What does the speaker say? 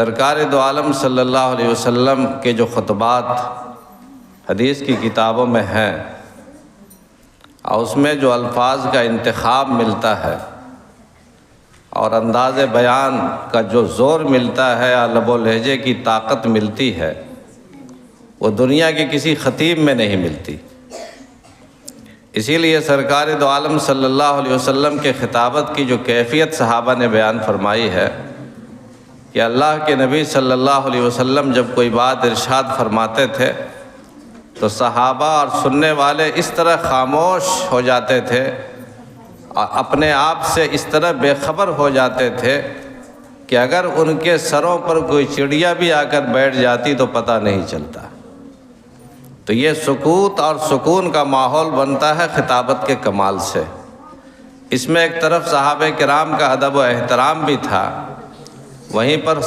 سرکار دو عالم صلی اللہ علیہ وسلم کے جو خطبات حدیث کی کتابوں میں ہیں اور اس میں جو الفاظ کا انتخاب ملتا ہے اور انداز بیان کا جو زور ملتا ہے اور لب و لہجے کی طاقت ملتی ہے وہ دنیا کے کسی خطیب میں نہیں ملتی۔ اسی لیے سرکار دو عالم صلی اللہ علیہ وسلم کے خطابت کی جو کیفیت صحابہ نے بیان فرمائی ہے کہ اللہ کے نبی صلی اللہ علیہ وسلم جب کوئی بات ارشاد فرماتے تھے تو صحابہ اور سننے والے اس طرح خاموش ہو جاتے تھے اور اپنے آپ سے اس طرح بے خبر ہو جاتے تھے کہ اگر ان کے سروں پر کوئی چڑیا بھی آ کر بیٹھ جاتی تو پتہ نہیں چلتا۔ تو یہ سکوت اور سکون کا ماحول بنتا ہے خطابت کے کمال سے۔ اس میں ایک طرف صحابہ کرام کا ادب و احترام بھی تھا، وہیں پر